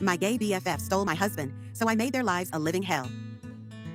My gay BFF stole my husband, so I made their lives a living hell.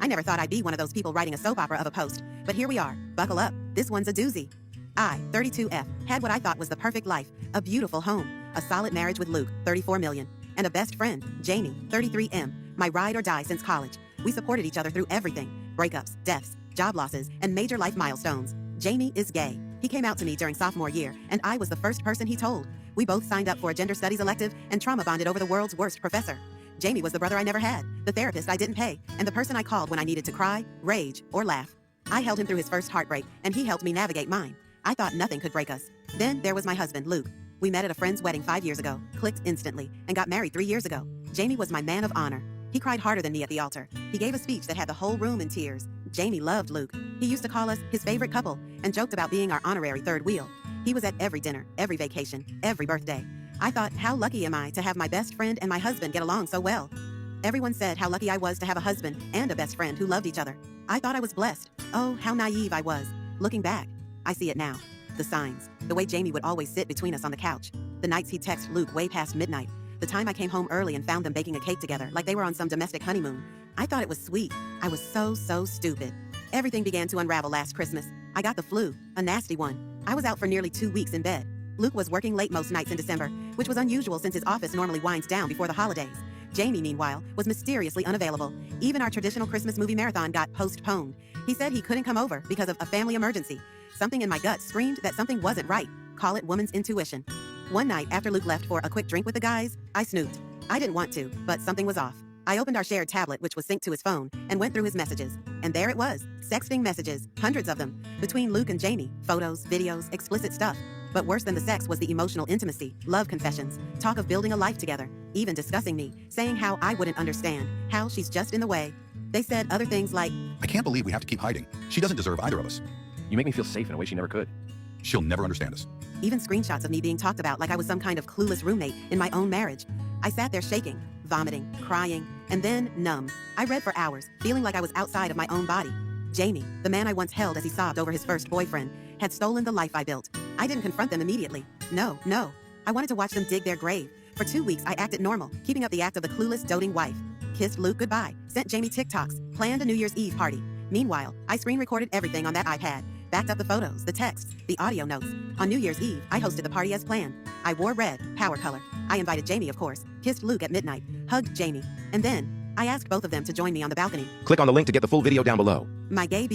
I never thought I'd be one of those people writing a soap opera of a post, but here we are. Buckle up, this one's a doozy. I, 32F, had what I thought was the perfect life, a beautiful home, a solid marriage with Luke, 34 million, and a best friend, Jamie, 33M, my ride or die since college. We supported each other through everything, breakups, deaths, job losses, and major life milestones. Jamie is gay. He came out to me during sophomore year, and I was the first person he told. We both signed up for a gender studies elective and trauma bonded over the world's worst professor. Jamie was the brother I never had, the therapist I didn't pay, and the person I called when I needed to cry, rage, or laugh. I held him through his first heartbreak, and he helped me navigate mine. I thought nothing could break us. Then there was my husband, Luke. We met at a friend's wedding 5 years ago, clicked instantly, and got married 3 years ago. Jamie was my man of honor. He cried harder than me at the altar. He gave a speech that had the whole room in tears. Jamie loved Luke. He used to call us his favorite couple and joked about being our honorary third wheel. He was at every dinner, every vacation, every birthday. I thought, how lucky am I to have my best friend and my husband get along so well? Everyone said how lucky I was to have a husband and a best friend who loved each other. I thought I was blessed. Oh, how naive I was. Looking back, I see it now. The signs. The way Jamie would always sit between us on the couch. The nights he'd text Luke way past midnight. The time I came home early and found them baking a cake together like they were on some domestic honeymoon. I thought it was sweet. I was so stupid. Everything began to unravel last Christmas. I got the flu, a nasty one. I was out for nearly 2 weeks in bed. Luke was working late most nights in December, which was unusual since his office normally winds down before the holidays. Jamie, meanwhile, was mysteriously unavailable. Even our traditional Christmas movie marathon got postponed. He said he couldn't come over because of a family emergency. Something in my gut screamed that something wasn't right. Call it woman's intuition. One night, after Luke left for a quick drink with the guys, I snooped. I didn't want to, but something was off. I opened our shared tablet, which was synced to his phone, and went through his messages. And there it was, sexting messages, hundreds of them, between Luke and Jamie, photos, videos, explicit stuff. But worse than the sex was the emotional intimacy, love confessions, talk of building a life together, even discussing me, saying how I wouldn't understand, how she's just in the way. They said other things like, I can't believe we have to keep hiding. She doesn't deserve either of us. You make me feel safe in a way she never could. She'll never understand us. Even screenshots of me being talked about like I was some kind of clueless roommate in my own marriage. I sat there shaking, vomiting, crying, and then numb. I read for hours, feeling like I was outside of my own body. Jamie, the man I once held as he sobbed over his first boyfriend, had stolen the life I built. I didn't confront them immediately. No. I wanted to watch them dig their grave. For 2 weeks, I acted normal, keeping up the act of the clueless, doting wife. Kissed Luke goodbye, sent Jamie TikToks, planned a New Year's Eve party. Meanwhile, I screen recorded everything on that iPad, backed up the photos, the texts, the audio notes. On New Year's Eve, I hosted the party as planned. I wore red, power color. I invited Jamie, of course, kissed Luke at midnight, hugged Jamie, and then I asked both of them to join me on the balcony. Click on the link to get the full video down below. My gay BFF